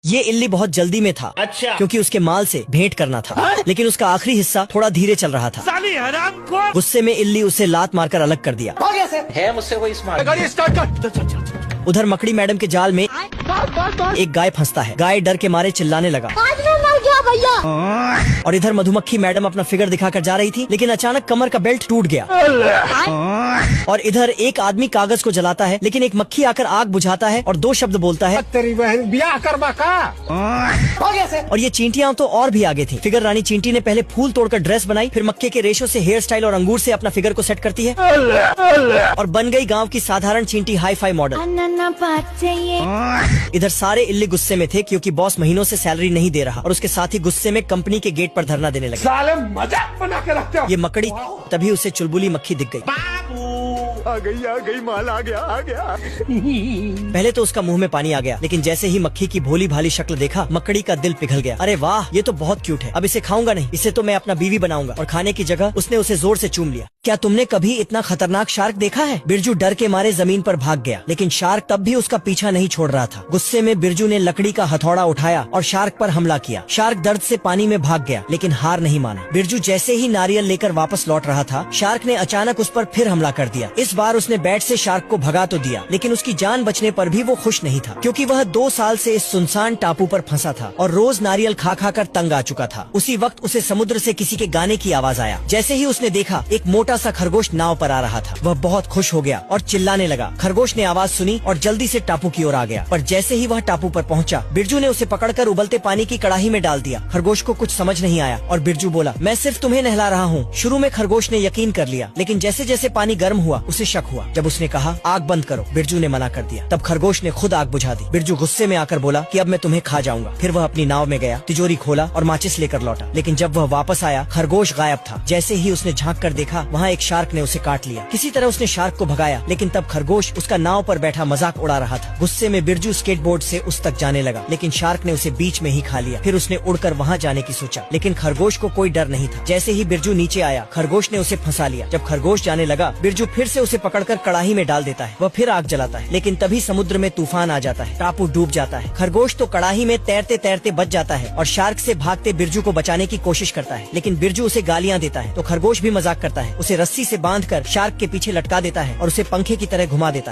ये इल्ली बहुत जल्दी में था। अच्छा। क्योंकि उसके माल से भेंट करना था। लेकिन उसका आखिरी हिस्सा थोड़ा धीरे चल रहा था। साली हरामखोर। गुस्से में इल्ली उसे लात मारकर अलग कर दिया। है मुझसे कोई स्मार्ट। उधर मकड़ी मैडम के जाल में एक गाय फंसता है। गाय डर के मारे चिल्लाने लगा। और इधर मधुमक्खी मैडम अपना फिगर दिखाकर जा रही थी, लेकिन अचानक कमर का बेल्ट टूट गया। और इधर एक आदमी कागज को जलाता है, लेकिन एक मक्खी आकर आग बुझाता है और 2 शब्द बोलता है, तेरी बहन ब्याह करवा का। और ये चींटियां तो और भी आगे थी। फिगर रानी चींटी ने पहले फूल तोड़कर ड्रेस बनाई, फिर मक्के के रेशों से हेयर स्टाइल और अंगूर से अपना फिगर को सेट करती है और बन गई गांव की साधारण चींटी हाई फाई मॉडल। इधर सारे इल्ली गुस्से में थे क्योंकि बॉस महीनों से सैलरी नहीं दे रहा और उसके साथ ही गुस्से में कंपनी के गेट पर धरना देने लगे। साले मजाक बना के रखते हो। ये मकड़ी तभी उसे चुलबुली मक्खी दिख गई। आ गई माल आ गया। पहले तो उसका मुंह में पानी आ गया, लेकिन जैसे ही मक्खी की भोली भाली शक्ल देखा, मकड़ी का दिल पिघल गया। अरे वाह, ये तो बहुत क्यूट है। अब इसे खाऊंगा नहीं, इसे तो मैं अपना बीवी बनाऊंगा। और खाने की जगह उसने उसे जोर से चूम लिया। क्या तुमने कभी इतना खतरनाक शार्क देखा है? बिरजू डर के मारे जमीन पर भाग गया, लेकिन शार्क तब भी उसका पीछा नहीं छोड़ रहा था। गुस्से में बिरजू ने लकड़ी का हथौड़ा उठाया और शार्क पर हमला किया। शार्क दर्द से पानी में भाग गया, लेकिन हार नहीं माना। बिरजू जैसे ही नारियल लेकर वापस लौट रहा था, शार्क ने अचानक उस पर फिर हमला कर दिया। इस बार उसने बैट से शार्क को भगा तो दिया, लेकिन उसकी जान बचने पर भी वो खुश नहीं था, क्योंकि वह 2 साल से इस सुनसान टापू पर फंसा था और रोज नारियल खा खा कर तंग आ चुका था। उसी वक्त उसे समुद्र से किसी के गाने की आवाज आया। जैसे ही उसने देखा, एक मोटा सा खरगोश नाव पर आ रहा था। वह बहुत खुश हो गया और चिल्लाने लगा। खरगोश ने आवाज सुनी और जल्दी से टापू की ओर आ गया, पर जैसे ही वह टापू पर पहुंचा, बिरजू ने उसे पकड़कर उबलते पानी की कड़ाही में डाल दिया। खरगोश को कुछ समझ नहीं आया और बिरजू बोला, मैं सिर्फ तुम्हें नहला रहा हूँ। शुरू में खरगोश ने यकीन कर लिया, लेकिन जैसे जैसे पानी गर्म हुआ, उसे शक हुआ। जब उसने कहा, आग बंद करो, बिरजू ने मना कर दिया। तब खरगोश ने खुद आग बुझा दी। बिरजू गुस्से में आकर बोला कि अब मैं तुम्हें खा जाऊंगा। फिर वह अपनी नाव में गया, तिजोरी खोला और माचिस लेकर लौटा, लेकिन जब वह वापस आया, खरगोश गायब था। जैसे ही उसने झांक कर देखा, वहाँ एक शार्क ने उसे काट लिया। किसी तरह उसने शार्क को भगाया, लेकिन तब खरगोश उसका नाव पर बैठा मजाक उड़ा रहा था। गुस्से में बिरजू स्केटबोर्ड से उस तक जाने लगा, लेकिन शार्क ने उसे बीच में ही खा लिया। फिर उसने उड़कर वहाँ जाने की सोचा, लेकिन खरगोश को कोई डर नहीं था। जैसे ही बिरजू नीचे आया, खरगोश ने उसे फंसा लिया। जब खरगोश जाने लगा, बिरजू फिर से उसे पकड़कर कड़ाही में डाल देता है। वह फिर आग जलाता है, लेकिन तभी समुद्र में तूफान आ जाता है। टापू डूब जाता है। खरगोश तो कड़ाही में तैरते तैरते बच जाता है और शार्क से भागते बिरजू को बचाने की कोशिश करता है, लेकिन बिरजू उसे गालियाँ देता है। तो खरगोश भी मजाक करता है, उसे रस्सी से बांधकर शार्क के पीछे लटका देता है और उसे पंखे की तरह घुमा देता है।